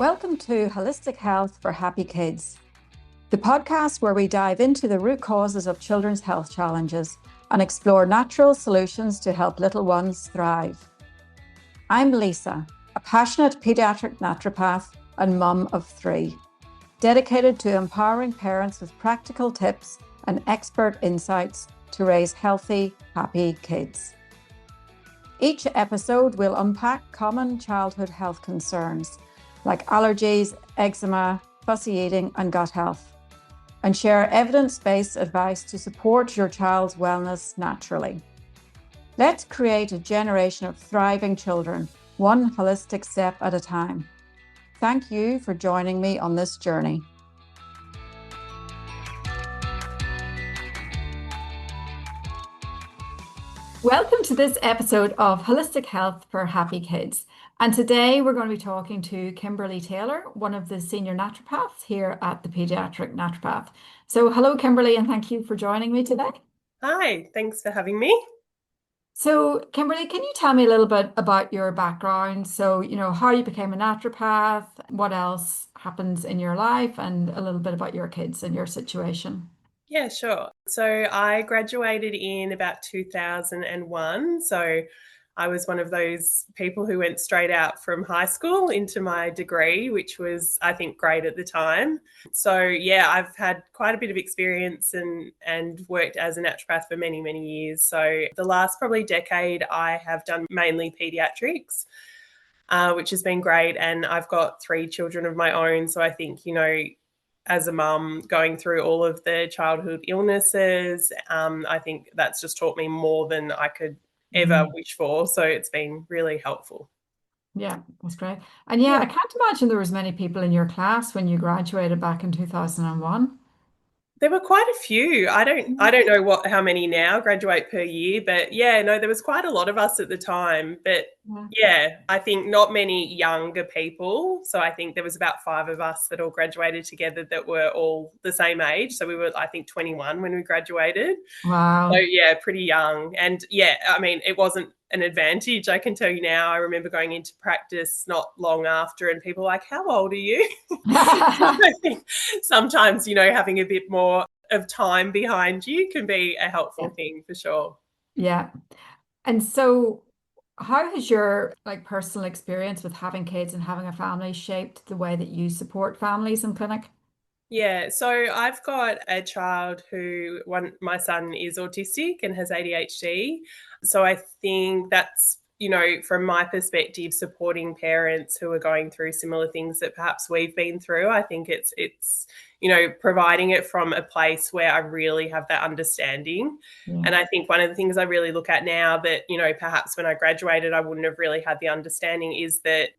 Welcome to Holistic Health for Happy Kids, the podcast where we dive into the root causes of children's health challenges and explore natural solutions to help little ones thrive. I'm Lisa, a passionate paediatric naturopath and mum of 3, dedicated to empowering parents with practical tips and expert insights to raise healthy, happy kids. Each episode will unpack common childhood health concerns like allergies, eczema, fussy eating, and gut health, and share evidence-based advice to support your child's wellness naturally. Let's create a generation of thriving children, one holistic step at a time. Thank you for joining me on this journey. Welcome to this episode of Holistic Health for Happy Kids. And today we're going to be talking to Kimberley Taylor, one of the Senior Naturopaths here at the Paediatric Naturopath. So hello, Kimberley, and thank you for joining me today. Hi, thanks for having me. So Kimberley, can you tell me a little bit about your background? So, how you became a naturopath, what else happens in your life, and a little bit about your kids and your situation. Yeah, sure. So I graduated in about 2001. So I was one of those people who went straight out from high school into my degree, which was, I think, great at the time. So yeah, I've had quite a bit of experience and worked as a naturopath for many, many years. So the last probably decade, I have done mainly pediatrics, which has been great. And I've got 3 children of my own. So I think, as a mum going through all of the childhood illnesses, I think that's just taught me more than I could ever wish for. So it's been really helpful. Yeah, that's great. And yeah, I can't imagine there was many people in your class when you graduated back in 2001. There were quite a few. I don't know how many now graduate per year, but yeah, no, there was quite a lot of us at the time. But Yeah. yeah, I think not many younger people. So I think there was about 5 of us that all graduated together that were all the same age. So we were, I think, 21 when we graduated. So Wow. yeah, pretty young. And yeah, I mean, it wasn't an advantage. I can tell you now, I remember going into practice not long after and people were like, how old are you? I think sometimes, having a bit more of time behind you can be a helpful Yeah. thing for sure. Yeah. And so how has your personal experience with having kids and having a family shaped the way that you support families in clinic? Yeah, so I've got a child my son is autistic and has ADHD. So I think that's, from my perspective, supporting parents who are going through similar things that perhaps we've been through. I think it's providing it from a place where I really have that understanding. Yeah. And I think one of the things I really look at now that, perhaps when I graduated, I wouldn't have really had the understanding is that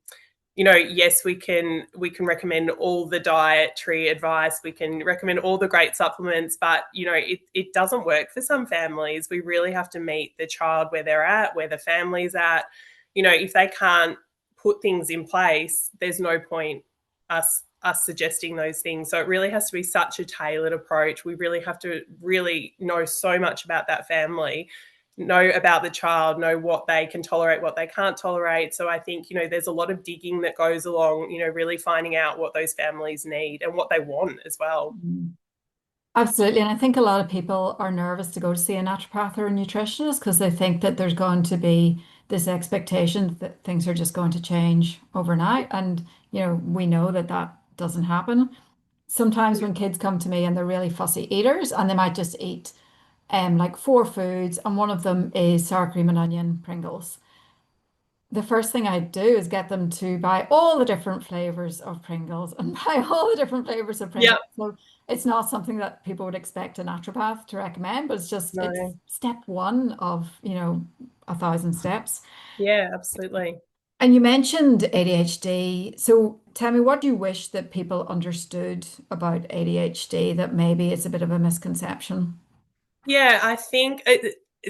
yes, we can recommend all the dietary advice, we can recommend all the great supplements, but it doesn't work for some families. We really have to meet the child where they're at, where the family's at. If they can't put things in place, there's no point us suggesting those things. So it really has to be such a tailored approach. We really have to really know so much about that family, know about the child, know what they can tolerate, what they can't tolerate. So I think, there's a lot of digging that goes along, really finding out what those families need and what they want as well. Mm. Absolutely. And I think a lot of people are nervous to go to see a naturopath or a nutritionist because they think that there's going to be this expectation that things are just going to change overnight. And, we know that that doesn't happen. Sometimes when kids come to me and they're really fussy eaters and they might just eat like 4 foods and one of them is sour cream and onion Pringles. The first thing I do is get them to buy all the different flavors of Pringles and buy all the different flavors of Yeah, Pringles. So it's not something that people would expect a naturopath to recommend, but it's no, step one of, 1,000 steps. yeah, absolutely. And you mentioned ADHD. So tell me, what do you wish that people understood about ADHD that maybe it's a bit of a misconception? Yeah, I think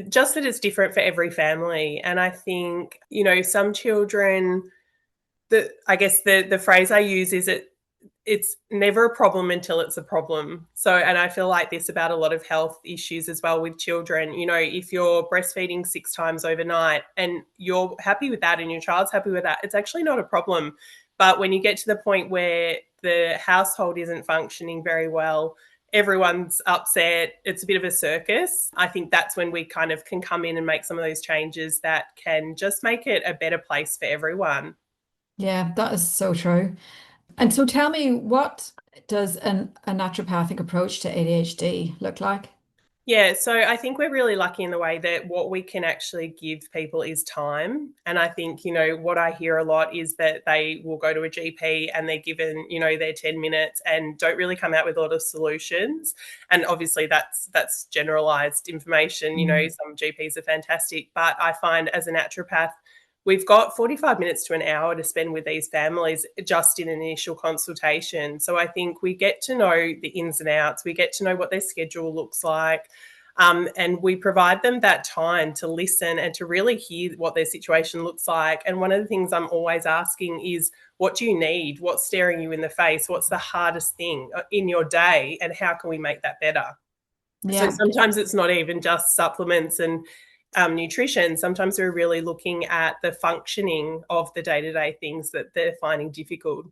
just that it's different for every family. And I think, some children, I guess the phrase I use is it's never a problem until it's a problem. So, and I feel like this about a lot of health issues as well with children. If you're breastfeeding 6 times overnight and you're happy with that and your child's happy with that, it's actually not a problem. But when you get to the point where the household isn't functioning very well, everyone's upset, it's a bit of a circus. I think that's when we kind of can come in and make some of those changes that can just make it a better place for everyone. Yeah, that is so true. And so tell me, what does a naturopathic approach to ADHD look like? Yeah, so I think we're really lucky in the way that what we can actually give people is time. And I think, what I hear a lot is that they will go to a GP and they're given, their 10 minutes and don't really come out with a lot of solutions. And obviously that's generalized information. Mm. Some GPs are fantastic, but I find as a naturopath, we've got 45 minutes to an hour to spend with these families just in an initial consultation. So I think we get to know the ins and outs, we get to know what their schedule looks like. And we provide them that time to listen and to really hear what their situation looks like. And one of the things I'm always asking is, what do you need? What's staring you in the face? What's the hardest thing in your day? And how can we make that better? So Yeah. sometimes it's not even just supplements and nutrition. Sometimes we're really looking at the functioning of the day-to-day things that they're finding difficult.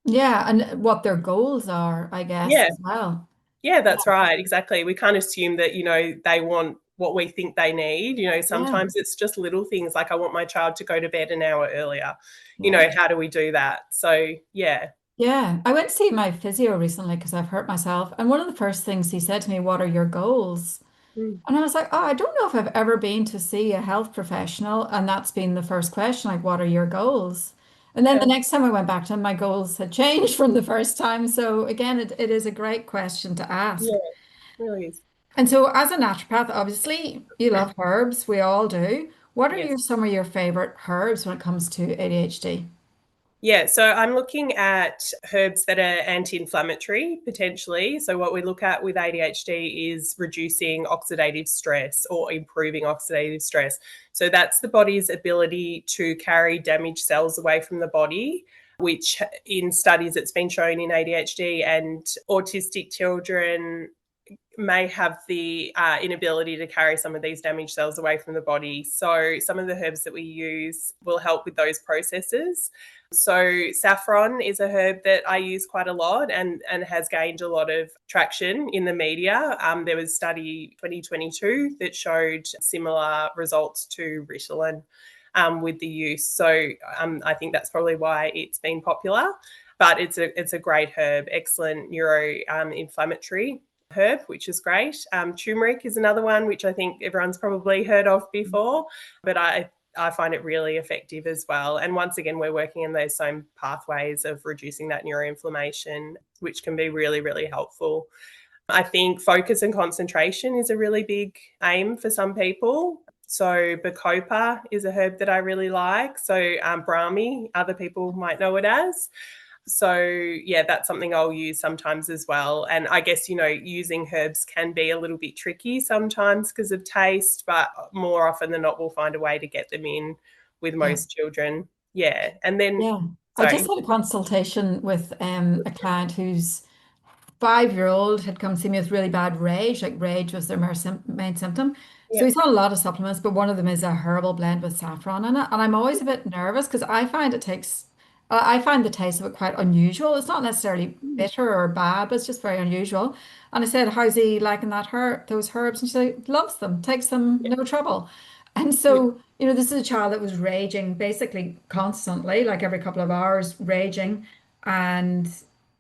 Yeah, and what their goals are, I guess, Yeah, as well. yeah, that's right. Exactly. We can't assume that, they want what we think they need. Yeah, Sometimes it's just little things like I want my child to go to bed an hour earlier. yeah. How do we do that? So, yeah. Yeah, I went to see my physio recently because I've hurt myself. And one of the first things he said to me, "What are your goals?" Mm, And I was like, "Oh, I don't know if I've ever been to see a health professional." And that's been the first question, like, "What are your goals?" And then the yeah. next time I went back to him, my goals had changed from the first time. So again, it is a great question to Yeah, ask. it really is. And so as a naturopath, obviously you love herbs. We all do. What are Yes. some of your favorite herbs when it comes to ADHD? Yeah, so I'm looking at herbs that are anti-inflammatory potentially. So what we look at with ADHD is reducing oxidative stress or improving oxidative stress. So that's the body's ability to carry damaged cells away from the body, which in studies it's been shown in ADHD and autistic children may have the inability to carry some of these damaged cells away from the body. So some of the herbs that we use will help with those processes. So saffron is a herb that I use quite a lot and has gained a lot of traction in the media. There was a study 2022 that showed similar results to Ritalin with the use. So I think that's probably why it's been popular. But it's a great herb, excellent neuro-inflammatory herb, which is great. Turmeric is another one, which I think everyone's probably heard of before, but I find it really effective as well. And once again, we're working in those same pathways of reducing that neuroinflammation, which can be really, really helpful. I think focus and concentration is a really big aim for some people. So bacopa is a herb that I really like. So brahmi, other people might know it as. So yeah, that's something I'll use sometimes as well. And I guess, using herbs can be a little bit tricky sometimes because of taste, but more often than not, we'll find a way to get them in with Yeah. most children. Yeah. And then, Yeah. I just sorry. had a consultation with a client whose 5-year-old had come see me with really bad rage. Like rage was their main symptom. So Yeah. he's on a lot of supplements, but one of them is a herbal blend with saffron in it. And I'm always a bit nervous because I find the taste of it quite unusual. It's not necessarily bitter or bad, but it's just very unusual. And I said, "How's he liking those herbs?" And she said, "Loves them, takes them, Yeah. no trouble." And Yeah. so, this is a child that was raging basically constantly, like every couple of hours, raging. And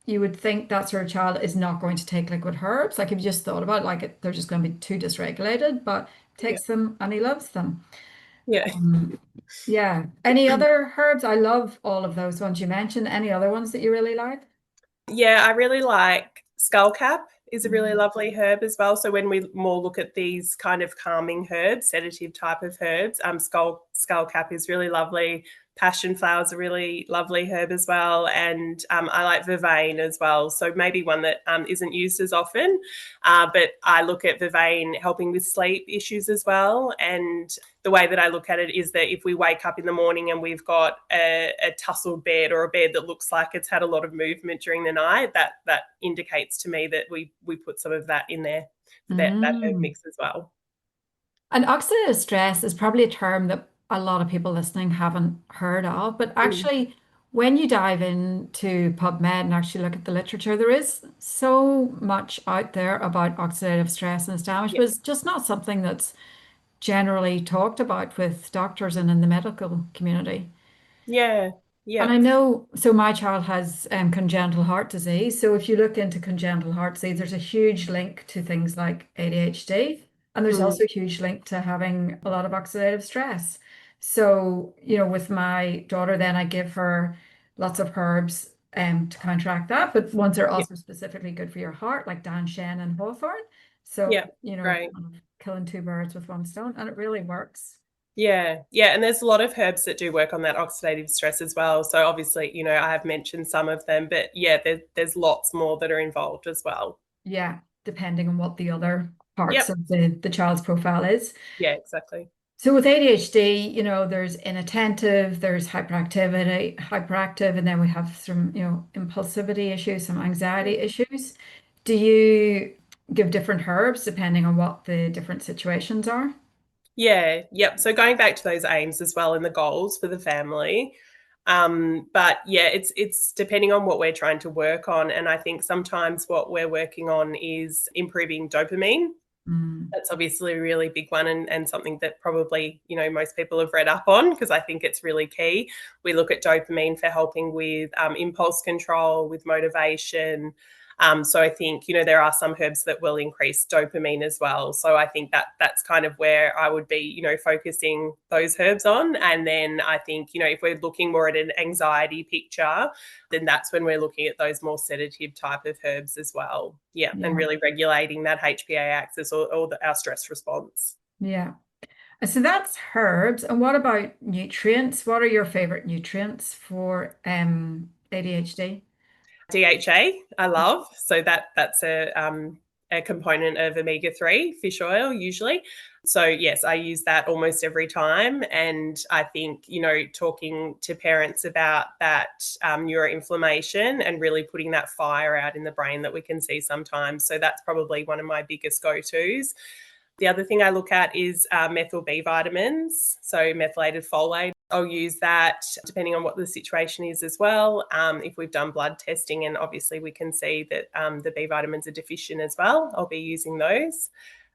you would think that sort of child is not going to take liquid herbs. Like if you just thought about it, like they're just going to be too dysregulated, but Yeah. takes them and he loves them. Yeah. Yeah. Any other herbs? I love all of those ones you mentioned. Any other ones that you really like? Yeah, I really like skullcap is a really Mm. lovely herb as well. So when we more look at these kind of calming herbs, sedative type of herbs, skullcap is really lovely. Passion flower is a really lovely herb as well, and I like vervain as well. So maybe one that isn't used as often, but I look at vervain helping with sleep issues as well. And the way that I look at it is that if we wake up in the morning and we've got a tussled bed or a bed that looks like it's had a lot of movement during the night, that indicates to me that we put some of that in there for that herb Mm. mix as well. And oxidative stress is probably a term that a lot of people listening haven't heard of, but Mm. actually, when you dive into PubMed and actually look at the literature, there is so much out there about oxidative stress and its damage, Yeah. but it's just not something that's generally talked about with doctors and in the medical community. Yeah. And Yeah. I know, so my child has congenital heart disease. So if you look into congenital heart disease, there's a huge link to things like ADHD. And there's Mm. also a huge link to having a lot of oxidative stress. So, with my daughter, then I give her lots of herbs to counteract that. But ones that are Yeah. also specifically good for your heart, like Dan Shen and Hawthorn. So, Yeah. Right. kind of killing two birds with one stone. And it really works. Yeah, yeah, and there's a lot of herbs that do work on that oxidative stress as well. So obviously, I have mentioned some of them, but yeah, there's lots more that are involved as well. Yeah, depending on what the other parts Yep. of the child's profile is. Yeah, exactly. So with ADHD, there's inattentive, there's hyperactive, and then we have some, impulsivity issues, some anxiety issues. Do you give different herbs depending on what the different situations are? Yeah, yep. So going back to those aims as well and the goals for the family. But yeah, it's depending on what we're trying to work on. And I think sometimes what we're working on is improving dopamine. Mm, That's obviously a really big one, and something that probably, most people have read up on, because I think it's really key. We look at dopamine for helping with impulse control, with motivation. So I think, there are some herbs that will increase dopamine as well. So I think that's kind of where I would be, focusing those herbs on. And then I think, if we're looking more at an anxiety picture, then that's when we're looking at those more sedative type of herbs as well. Yeah, and yeah, really regulating that HPA axis, or our stress response. yeah. So that's herbs. And what about nutrients? What are your favorite nutrients for ADHD? DHA, I love. So that's a component of omega-3 fish oil usually. So yes, I use that almost every time. And I think, talking to parents about that neuroinflammation and really putting that fire out in the brain that we can see sometimes. So that's probably one of my biggest go-tos. The other thing I look at is methyl B vitamins, so methylated folate. I'll use that depending on what the situation is as well. If we've done blood testing and obviously we can see that the B vitamins are deficient as well, I'll be using those.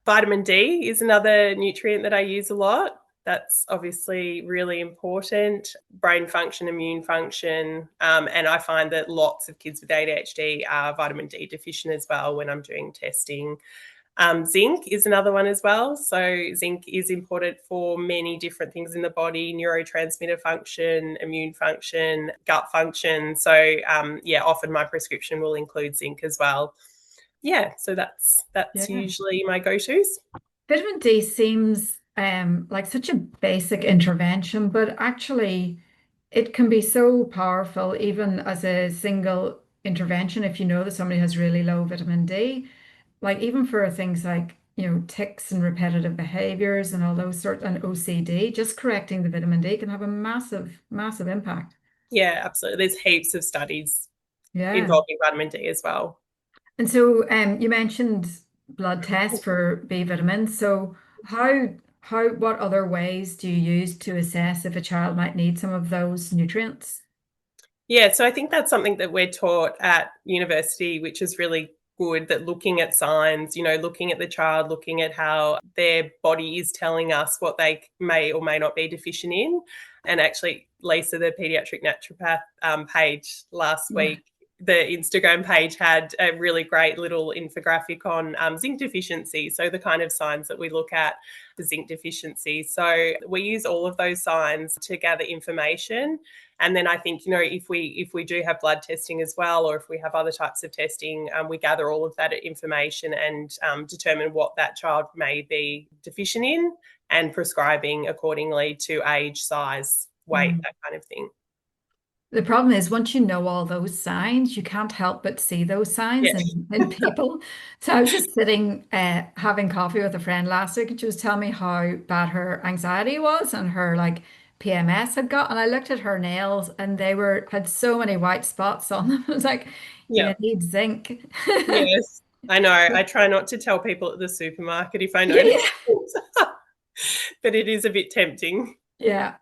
Vitamin D is another nutrient that I use a lot. That's obviously really important. Brain function, immune function. And I find that lots of kids with ADHD are vitamin D deficient as well when I'm doing testing. Zinc is another one as well. So zinc is important for many different things in the body: neurotransmitter function, immune function, gut function. So yeah, often my prescription will include zinc as well. Yeah, so that's Yeah. usually my go-tos. Vitamin D seems like such a basic intervention, but actually it can be so powerful even as a single intervention if you know that somebody has really low vitamin D. Like even for things like, tics and repetitive behaviors and all those sorts and OCD, just correcting the vitamin D can have a massive, massive impact. Yeah, absolutely. There's heaps of studies Yeah. involving vitamin D as well. And so you mentioned blood tests for B vitamins. So what other ways do you use to assess if a child might need some of those nutrients? Yeah, so I think that's something that we're taught at university, which is really good, that looking at signs, looking at the child, looking at how their body is telling us what they may or may not be deficient in. And actually, Lisa, the Paediatric Naturopath page last Yeah. week, the Instagram page had a really great little infographic on zinc deficiency. So the kind of signs that we look at for zinc deficiency. So we use all of those signs to gather information. And then I think, if we do have blood testing as well, or if we have other types of testing, we gather all of that information and determine what that child may be deficient in, and prescribing accordingly to age, size, weight, Mm. that kind of thing. The problem is once you know all those signs, you can't help but see those signs Yeah. in people. So I was just sitting having coffee with a friend last week and she was telling me how bad her anxiety was and her like PMS had got. And I looked at her nails and they had so many white spots on them. I was like, Yeah. you need zinc. Yes. I know. I try not to tell people at the supermarket if I notice Yeah. it, but it is a bit tempting. Yeah.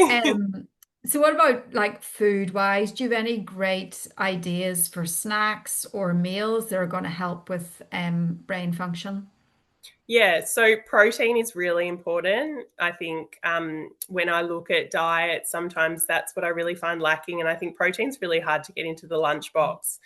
Um, So what about like food wise? Do you have any great ideas for snacks or meals that are going to help with brain function? Yeah, so protein is really important. I think when I look at diet, sometimes that's what I really find lacking. And I think protein's really hard to get into the lunchbox.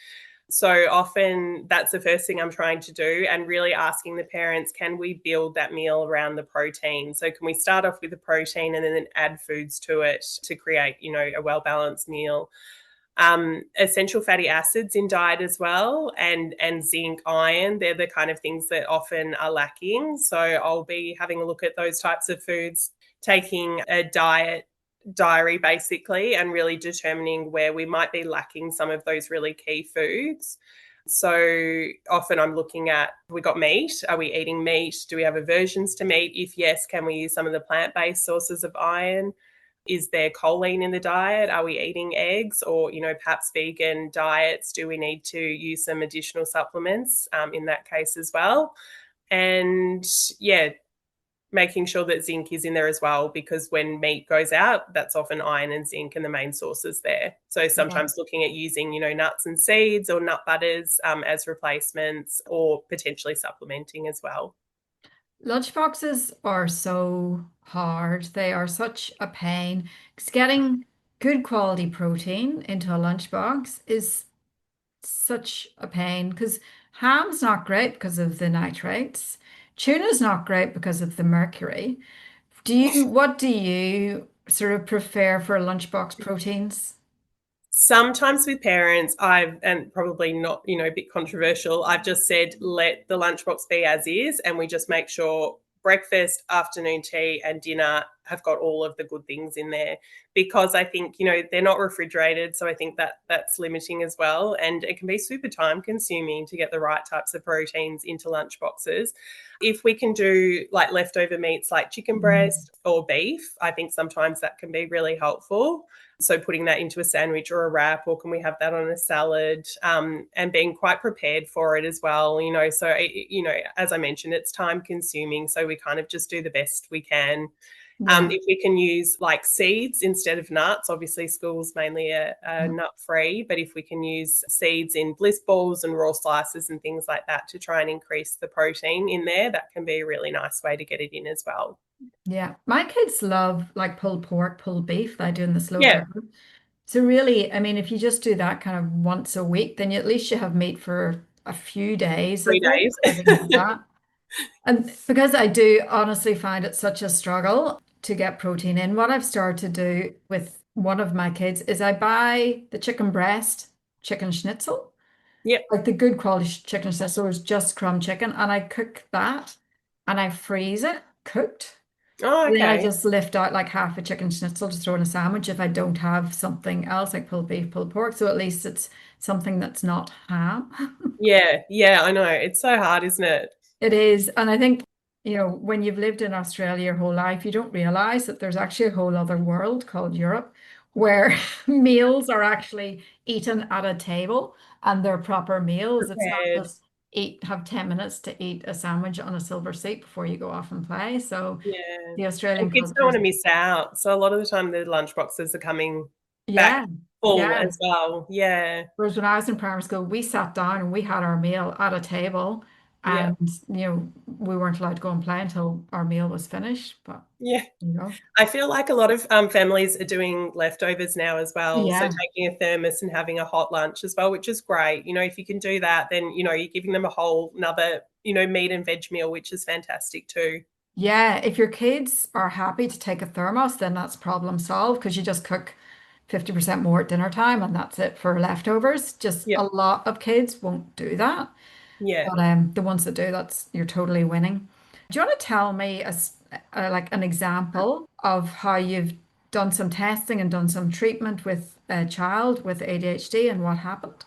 So often that's the first thing I'm trying to do, and really asking the parents, can we build that meal around the protein? So can we start off with the protein and then add foods to it to create, a well-balanced meal? Essential fatty acids in diet as well, and zinc, iron, they're the kind of things that often are lacking. So I'll be having a look at those types of foods, taking a diary basically, and really determining where we might be lacking some of those really key foods. So often I'm looking at, we got meat, are we eating meat, do we have aversions to meat? If yes, can we use some of the plant-based sources of iron? Is there choline in the diet? Are we eating eggs, or, perhaps vegan diets? Do we need to use some additional supplements in that case as well? And yeah, making sure that zinc is in there as well, because when meat goes out, that's often iron and zinc and the main sources there. So Yeah. sometimes looking at using, nuts and seeds or nut butters as replacements, or potentially supplementing as well. Lunch boxes are so hard. They are such a pain. 'Cause getting good quality protein into a lunchbox is such a pain because ham's not great because of the nitrates. Tuna's not great because of the mercury. What do you sort of prefer for lunchbox proteins? Sometimes with parents, and probably not, a bit controversial, I've just said, let the lunchbox be as is, and we just make sure breakfast, afternoon tea, and dinner have got all of the good things in there, because I think, they're not refrigerated. So I think that that's limiting as well. And it can be super time consuming to get the right types of proteins into lunch boxes. If we can do like leftover meats like chicken Mm. breast or beef, I think sometimes that can be really helpful. So putting that into a sandwich or a wrap, or can we have that on a salad, and being quite prepared for it as well. So, as I mentioned, it's time consuming. So we kind of just do the best we can. Yeah. If we can use like seeds instead of nuts, obviously school's mainly a nut free, but if we can use seeds in bliss balls and raw slices and things like that to try and increase the protein in there, that can be a really nice way to get it in as well. Yeah. My kids love like pulled pork, pulled beef that I do in the slow Yeah, cooker. So really, I mean, if you just do that kind of once a week, then at least you have meat for a few days three of it. days. I think have that. And because I do honestly find it such a struggle to get protein in, what I've started to do with one of my kids is I buy the chicken breast, chicken schnitzel, Yep. like the good quality chicken schnitzel is just crumb chicken, and I cook that and I freeze it cooked. Oh, And then I okay. just lift out like half a chicken schnitzel to throw in a sandwich if I don't have something else like pulled beef, pulled pork. So at least it's something that's not ham. Yeah, yeah, I know. It's so hard, isn't it? It is. And I think, when you've lived in Australia your whole life, you don't realize that there's actually a whole other world called Europe where meals are actually eaten at a table and they're proper meals. It's not Prepared. just have 10 minutes to eat a sandwich on a silver seat before you go off and play. So Yeah. the And Australian kids don't culture want is, to miss out. So a lot of the time the lunch boxes are coming back yeah, full yeah. as well. Yeah. Whereas when I was in primary school, we sat down and we had our meal at a table, Yeah. and we weren't allowed to go and play until our meal was finished. But Yeah. you know, I feel like a lot of families are doing leftovers now as well. So yeah, taking a thermos and having a hot lunch as well, which is great. If you can do that, then, you're giving them a whole another, meat and veg meal, which is fantastic too. yeah. If your kids are happy to take a thermos, then that's problem solved because you just cook 50% more at dinner time and that's it for leftovers. Just Yeah. a lot of kids won't do that. Yeah. But the ones that do, that's you're totally winning. Do you want to tell me like an example of how you've done some testing and done some treatment with a child with ADHD and what happened?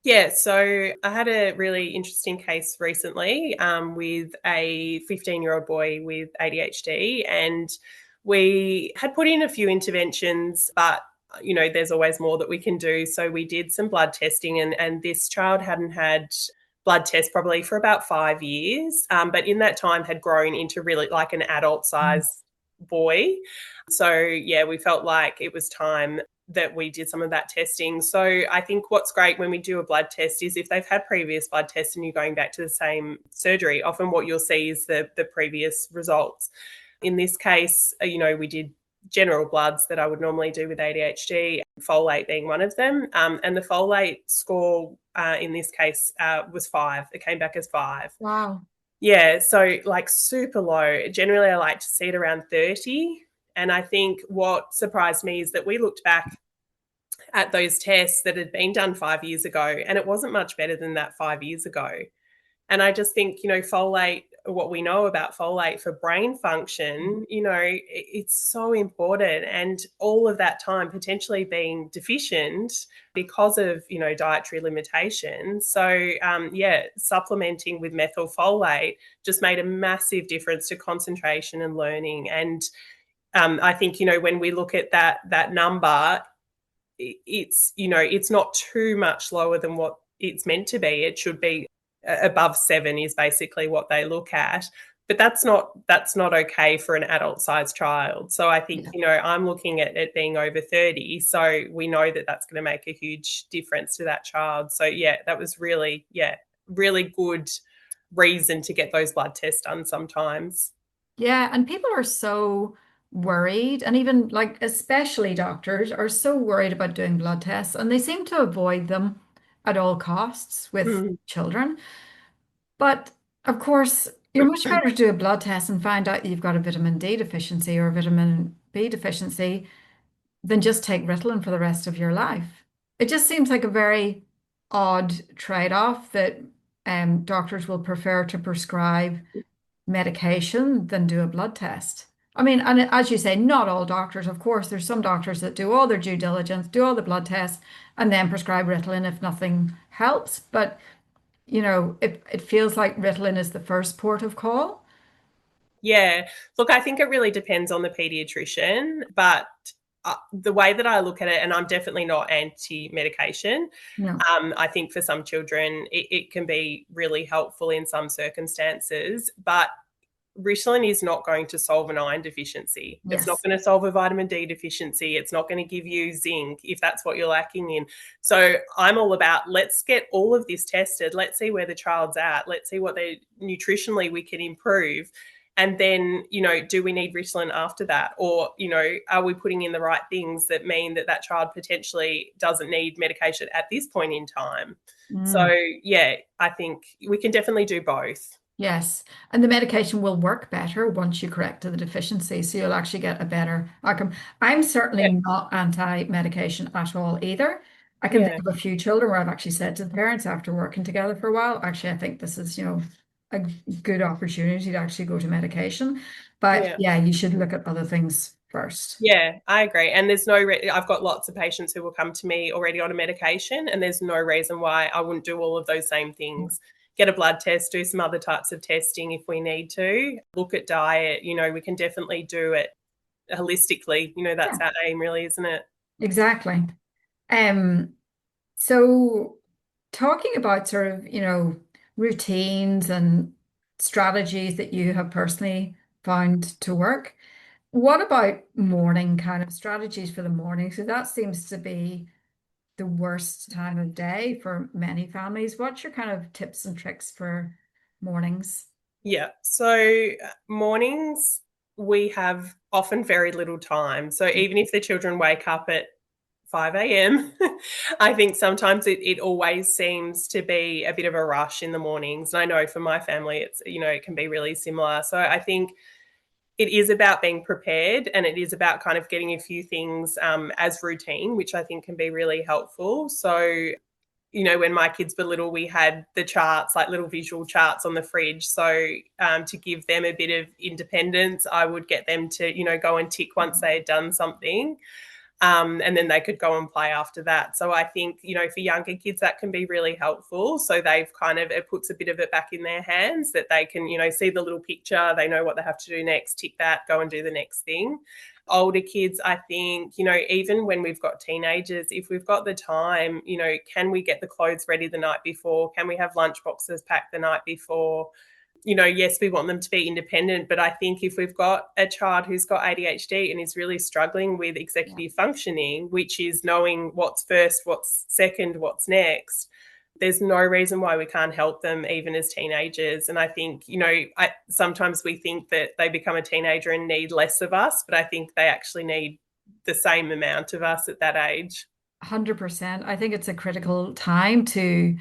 Yeah, so I had a really interesting case recently with a 15-year-old boy with ADHD, and we had put in a few interventions, but there's always more that we can do. So we did some blood testing, and this child hadn't had blood tests probably for about 5 years, but in that time had grown into really like an adult Mm. size boy. So, yeah, we felt like it was time that we did some of that testing. So I think what's great when we do a blood test is if they've had previous blood tests and you're going back to the same surgery, often what you'll see is the previous results. In this case, we did general bloods that I would normally do with ADHD, folate being one of them. And the folate score in this case was 5. It came back as 5. Wow. Yeah, so like super low. Generally, I like to see it around 30. And I think what surprised me is that we looked back at those tests that had been done 5 years ago, and it wasn't much better than that 5 years ago. And I just think, folate, what we know about folate for brain function, it's so important. And all of that time potentially being deficient because of, dietary limitations. So, supplementing with methylfolate just made a massive difference to concentration and learning. And I think, when we look at that number, it's not too much lower than what it's meant to be. It should be above 7 is basically what they look at, but that's not okay for an adult sized child. So I think I'm looking at it being over 30, so we know that that's going to make a huge difference to that child. So that was really good reason to get those blood tests done sometimes. Yeah, and people are so worried, and even like, especially doctors are so worried about doing blood tests, and they seem to avoid them at all costs with Mm. children. But of course, you're much better to do a blood test and find out you've got a vitamin D deficiency or a vitamin B deficiency than just take Ritalin for the rest of your life. It just seems like a very odd trade-off that doctors will prefer to prescribe medication than do a blood test. I mean, and as you say, not all doctors, of course, there's some doctors that do all their due diligence, do all the blood tests, and then prescribe Ritalin if nothing helps. But, it feels like Ritalin is the first port of call. Yeah. Look, I think it really depends on the pediatrician, but the way that I look at it, and I'm definitely not anti-medication, No. I think for some children it can be really helpful in some circumstances, but Ritalin is not going to solve an iron deficiency. It's not Yes. going to solve a vitamin D deficiency. It's not going to give you zinc if that's what you're lacking in. So I'm all about, let's get all of this tested. Let's see where the child's at. Let's see what they nutritionally we can improve. And then, do we need Ritalin after that? Or, are we putting in the right things that mean that that child potentially doesn't need medication at this point in time? So, Mm. I think we can definitely do both. Yes, and the medication will work better once you correct the deficiency, so you'll actually get a better outcome. I'm certainly Yeah. not anti-medication at all either. I can think Yeah. of a few children where I've actually said to the parents after working together for a while, actually, I think this is, a good opportunity to actually go to medication. But Yeah. yeah, you should look at other things first. Yeah, I agree. And there's I've got lots of patients who will come to me already on a medication, and there's no reason why I wouldn't do all of those same things. Get a blood test, do some other types of testing if we need to, look at diet. We can definitely do it holistically. That's Yeah, our aim, really, isn't it? exactly. Um, So, talking about sort of, routines and strategies that you have personally found to work, what about morning kind of strategies for the morning? So that seems to be the worst time of day for many families. What's your kind of tips and tricks for mornings? Yeah. So mornings, we have often very little time. So even if the children wake up at 5 a.m. I think sometimes it always seems to be a bit of a rush in the mornings. And I know for my family, it can be really similar. So I think it is about being prepared, and it is about kind of getting a few things as routine, which I think can be really helpful. So, when my kids were little, we had the charts, like little visual charts on the fridge. So to give them a bit of independence, I would get them to, go and tick once they had done something. And then they could go and play after that. So I think, for younger kids, that can be really helpful. So it puts a bit of it back in their hands that they can, see the little picture, they know what they have to do next, tick that, go and do the next thing. Older kids, I think, even when we've got teenagers, if we've got the time, can we get the clothes ready the night before? Can we have lunch boxes packed the night before? yes, we want them to be independent, but I think if we've got a child who's got ADHD and is really struggling with executive functioning, which is knowing what's first, what's second, what's next, there's no reason why we can't help them even as teenagers. And I think, sometimes we think that they become a teenager and need less of us, but I think they actually need the same amount of us at that age. 100%. I think it's a critical time to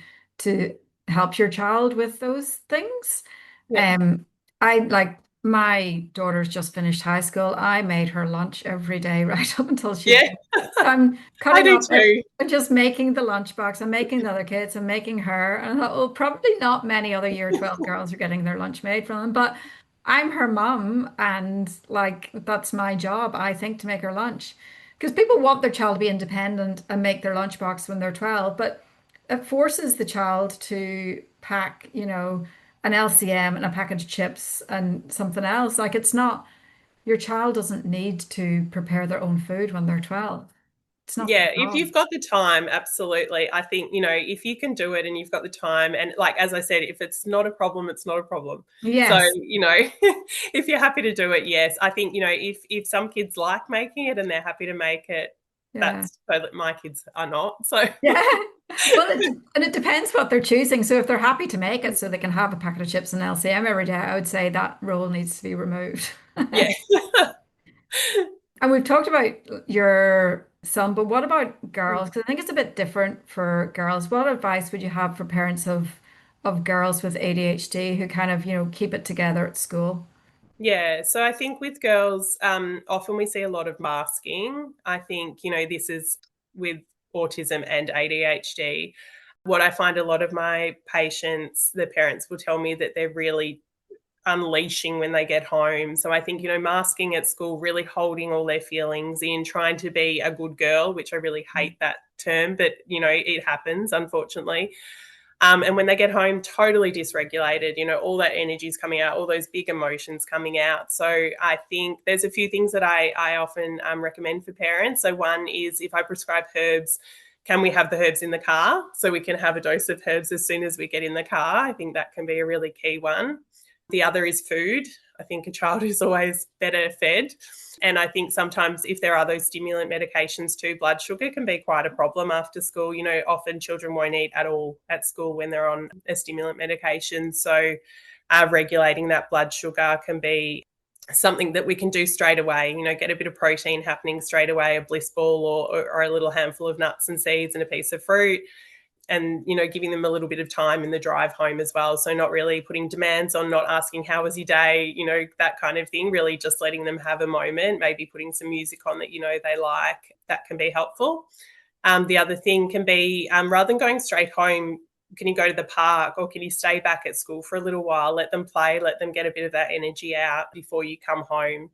help your child with those things. Yeah. Um, I like my daughter's just finished high school. I made her lunch every day right up until she Yeah. finished. So I'm I cutting do up too. and just making the lunchbox. I'm making the other kids. I'm making her. And I thought, well, probably not many other year 12 girls are getting their lunch made from them, but I'm her mum, and like that's my job, I think, to make her lunch. Because people want their child to be independent and make their lunchbox when they're 12, but it forces the child to pack, an LCM and a package of chips and something else. Like it's not, your child doesn't need to prepare their own food when they're 12. It's not their Yeah, if job. you've got the time, absolutely. I think, if you can do it and you've got the time, and like, as I said, if it's not a problem, it's not a problem. So, Yes. if you're happy to do it, yes. I think, if some kids like making it and they're happy to make it, Yeah. that's so that my kids are not. So, Yeah. Well, and it depends what they're choosing. So if they're happy to make it so they can have a packet of chips and LCM every day, I would say that rule needs to be removed. yeah. And we've talked about your son, but what about girls? Because I think it's a bit different for girls. What advice would you have for parents of girls with ADHD who kind of, keep it together at school? Yeah, so I think with girls, often we see a lot of masking. I think, this is with autism and ADHD. What I find a lot of my patients, the parents will tell me that they're really unleashing when they get home. So I think, masking at school, really holding all their feelings in, trying to be a good girl, which I really hate that term, but, it happens, unfortunately. And when they get home, totally dysregulated, all that energy is coming out, all those big emotions coming out. So I think there's a few things that I often recommend for parents. So one is, if I prescribe herbs, can we have the herbs in the car so we can have a dose of herbs as soon as we get in the car? I think that can be a really key one. The other is food. I think a child is always better fed. And I think sometimes if there are those stimulant medications too, blood sugar can be quite a problem after school. Often children won't eat at all at school when they're on a stimulant medication. So regulating that blood sugar can be something that we can do straight away. Get a bit of protein happening straight away, a bliss ball or a little handful of nuts and seeds and a piece of fruit. And, giving them a little bit of time in the drive home as well. So not really putting demands on, not asking how was your day, that kind of thing, really just letting them have a moment, maybe putting some music on that, they like, that can be helpful. The other thing can be, rather than going straight home, can you go to the park or can you stay back at school for a little while, let them play, let them get a bit of that energy out before you come home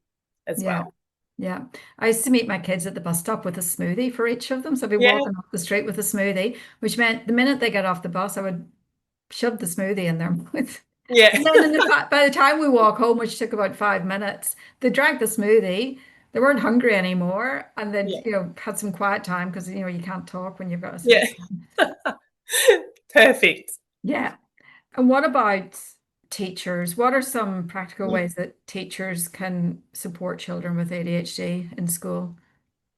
as Yeah. well. Yeah. I used to meet my kids at the bus stop with a smoothie for each of them. So I'd be Yeah, walking off the street with a smoothie, which meant the minute they got off the bus, I would shove the smoothie in their mouth. yeah, And then by the time we walk home, which took about 5 minutes, they drank the smoothie. They weren't hungry anymore. And then, yeah, had some quiet time because, you can't talk when you've got a yeah. smoothie. Perfect. Yeah. And what about teachers? What are some practical ways that teachers can support children with ADHD in school?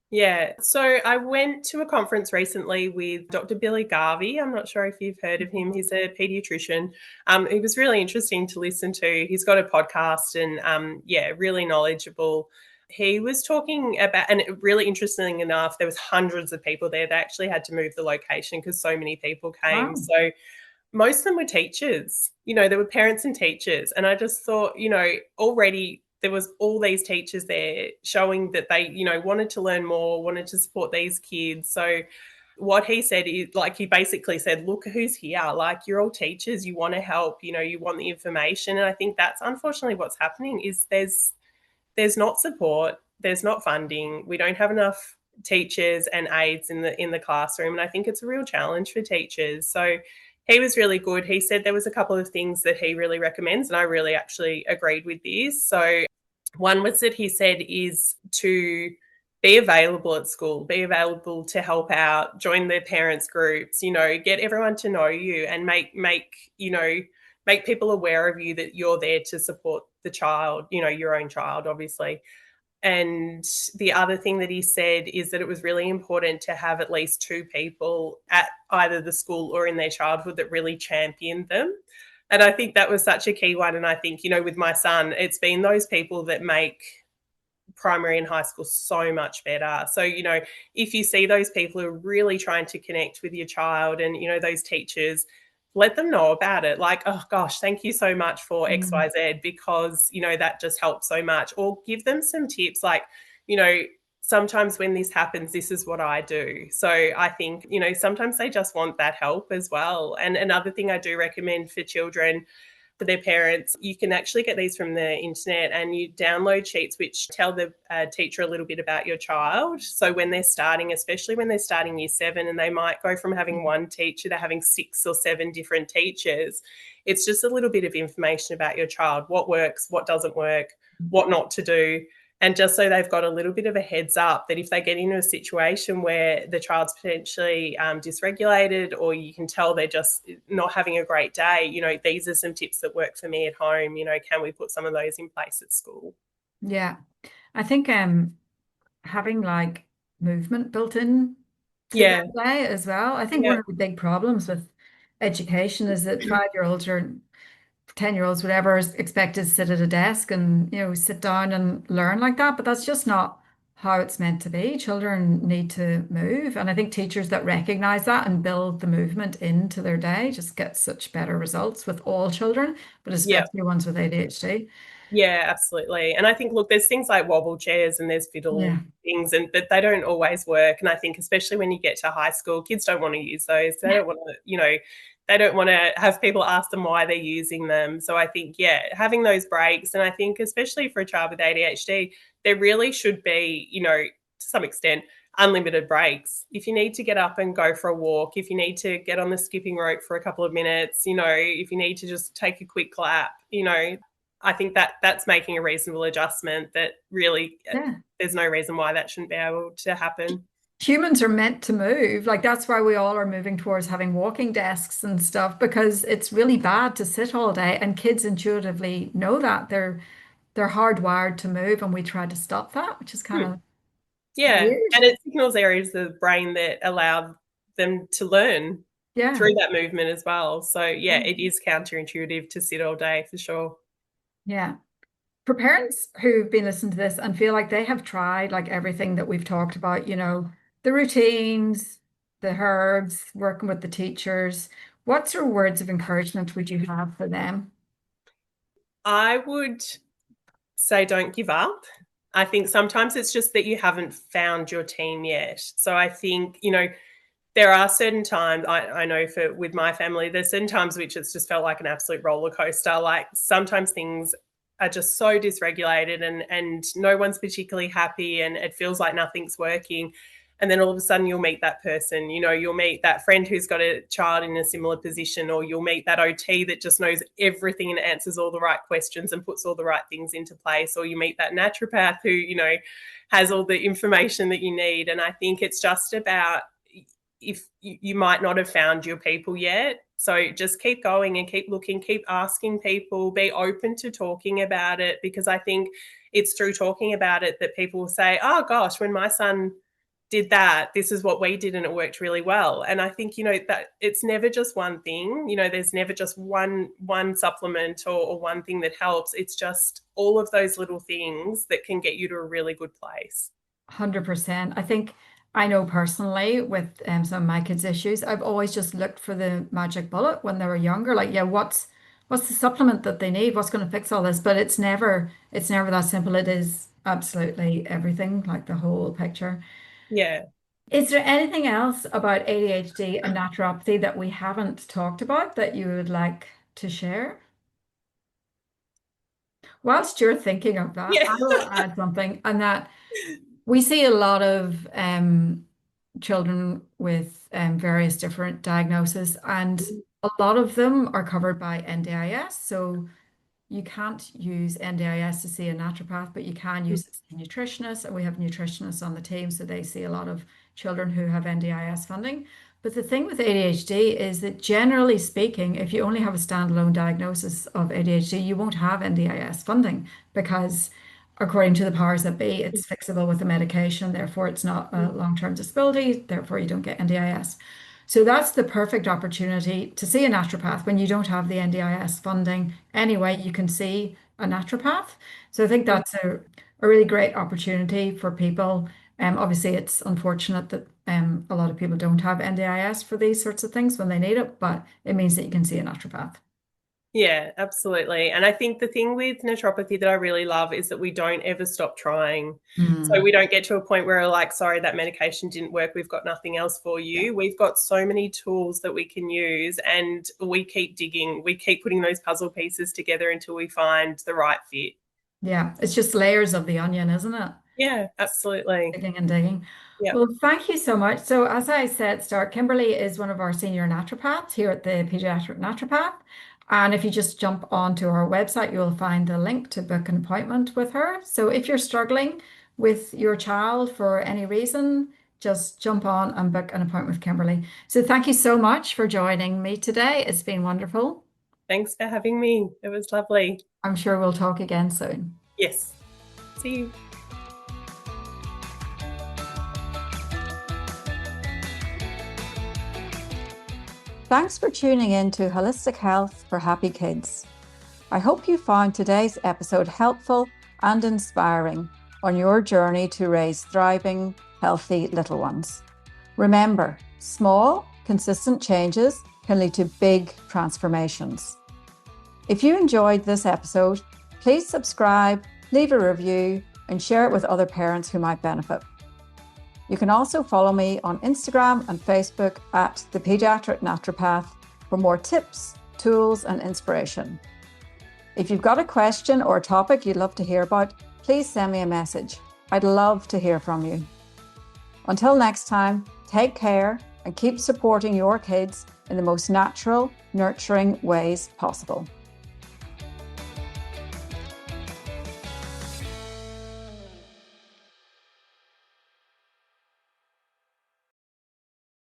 Yeah. So I went to a conference recently with Dr. Billy Garvey. I'm not sure if you've heard of him. He's a pediatrician. It was really interesting to listen to. He's got a podcast and, yeah, really knowledgeable. He was talking about, and really interesting enough, there was hundreds of people there. They actually had to move the location because so many people came. Wow. So most of them were teachers. There were parents and teachers. And I just thought, already there was all these teachers there showing that they, wanted to learn more, wanted to support these kids. So what he said is, like, he basically said, look who's here. Like, you're all teachers, you want to help, you want the information. And I think that's unfortunately what's happening is there's not support, there's not funding, we don't have enough teachers and aides in the classroom, and I think it's a real challenge for teachers. So he was really good. He said there was a couple of things that he really recommends, and I really actually agreed with these. So one was that he said is to be available at school, be available to help out, join their parents groups, get everyone to know you and make make people aware of you, that you're there to support the child, your own child, obviously. And the other thing that he said is that it was really important to have at least two people at either the school or in their childhood that really championed them. And I think that was such a key one. And I think, with my son, it's been those people that make primary and high school so much better. So, if you see those people who are really trying to connect with your child, and, those teachers, let them know about it. Like, oh gosh, thank you so much for XYZ, because, that just helps so much. Or give them some tips like, sometimes when this happens, this is what I do. So I think, sometimes they just want that help as well. And another thing I do recommend for children, for their parents, you can actually get these from the internet, and you download sheets which tell the teacher a little bit about your child. So when they're starting, especially when they're starting year 7, and they might go from having one teacher to having 6 or 7 different teachers, it's just a little bit of information about your child, what works, what doesn't work, what not to do. And just so they've got a little bit of a heads up that if they get into a situation where the child's potentially dysregulated, or you can tell they're just not having a great day, these are some tips that work for me at home. Can we put some of those in place at school? Yeah. I think having like movement built in to Yeah. that day as well. I think Yeah. one of the big problems with education is that 5-year-olds or 10-year-olds, whatever, is expected to sit at a desk and, sit down and learn like that. But that's just not how it's meant to be. Children need to move. And I think teachers that recognize that and build the movement into their day just get such better results with all children, but Yeah. especially ones with ADHD. Yeah, absolutely. And I think, look, there's things like wobble chairs and there's fiddle Yeah. things, but they don't always work. And I think especially when you get to high school, kids don't want to use those. They don't want to, they don't want to have people ask them why they're using them. So I think, yeah, having those breaks, and I think especially for a child with ADHD, there really should be, to some extent, unlimited breaks. If you need to get up and go for a walk, if you need to get on the skipping rope for a couple of minutes, if you need to just take a quick lap, I think that's making a reasonable adjustment, that really Yeah. there's no reason why that shouldn't be able to happen. Humans are meant to move. Like that's why we all are moving towards having walking desks and stuff, because it's really bad to sit all day, and kids intuitively know that. They're hardwired to move, and we try to stop that, which is kind of Yeah. weird. And it signals areas of the brain that allow them to learn Yeah. through that movement as well. So yeah, it is counterintuitive to sit all day for sure. Yeah. For parents who've been listening to this and feel like they have tried like everything that we've talked about, the routines, the herbs, working with the teachers, what sort of words of encouragement would you have for them? I would say don't give up. I think sometimes it's just that you haven't found your team yet. So I think, there are certain times, I know with my family, there's certain times which it's just felt like an absolute roller coaster. Like sometimes things are just so dysregulated, and no one's particularly happy, and it feels like nothing's working. And then all of a sudden you'll meet that person, you'll meet that friend who's got a child in a similar position, or you'll meet that OT that just knows everything and answers all the right questions and puts all the right things into place, or you meet that naturopath who, has all the information that you need. And I think it's just about, if you might not have found your people yet. So just keep going and keep looking, keep asking people, be open to talking about it, because I think it's through talking about it that people will say, oh gosh, when my son did that, this is what we did and it worked really well. And I think, that it's never just one thing, there's never just one supplement or one thing that helps. It's just all of those little things that can get you to a really good place. 100%. I think I know personally with some of my kids' issues, I've always just looked for the magic bullet when they were younger. Like, yeah, what's the supplement that they need? What's going to fix all this? But it's never that simple. It is absolutely everything, like the whole picture. Yeah. Is there anything else about ADHD and naturopathy that we haven't talked about that you would like to share? Whilst you're thinking of that, Yeah. I will add something, and that we see a lot of children with various different diagnoses, and a lot of them are covered by NDIS. So you can't use NDIS to see a naturopath, but you can use it to see a nutritionist, and we have nutritionists on the team, so they see a lot of children who have NDIS funding. But the thing with ADHD is that generally speaking, if you only have a standalone diagnosis of ADHD, you won't have NDIS funding because according to the powers that be, it's fixable with a medication, therefore it's not a long-term disability, therefore you don't get NDIS. So that's the perfect opportunity to see a naturopath when you don't have the NDIS funding. Anyway, you can see a naturopath. So I think that's a really great opportunity for people. Obviously, it's unfortunate that a lot of people don't have NDIS for these sorts of things when they need it, but it means that you can see a naturopath. Yeah, absolutely. And I think the thing with naturopathy that I really love is that we don't ever stop trying. So we don't get to a point where we're like, sorry, that medication didn't work. We've got nothing else for you. Yeah. We've got so many tools that we can use, and we keep digging. We keep putting those puzzle pieces together until we find the right fit. Yeah, it's just layers of the onion, isn't it? Yeah, absolutely. Digging and digging. Yeah. Well, thank you so much. So, as I said, start Kimberley is one of our senior naturopaths here at the Paediatric Naturopath. And if you just jump onto our website, you'll find a link to book an appointment with her. So, if you're struggling with your child for any reason, just jump on and book an appointment with Kimberley. So, thank you so much for joining me today. It's been wonderful. Thanks for having me. It was lovely. I'm sure we'll talk again soon. Yes. See you. Thanks for tuning in to Holistic Health for Happy Kids. I hope you found today's episode helpful and inspiring on your journey to raise thriving, healthy little ones. Remember, small, consistent changes can lead to big transformations. If you enjoyed this episode, please subscribe, leave a review, and share it with other parents who might benefit. You can also follow me on Instagram and Facebook at the Paediatric Naturopath for more tips, tools, and inspiration. If you've got a question or a topic you'd love to hear about, please send me a message. I'd love to hear from you. Until next time, take care and keep supporting your kids in the most natural, nurturing ways possible.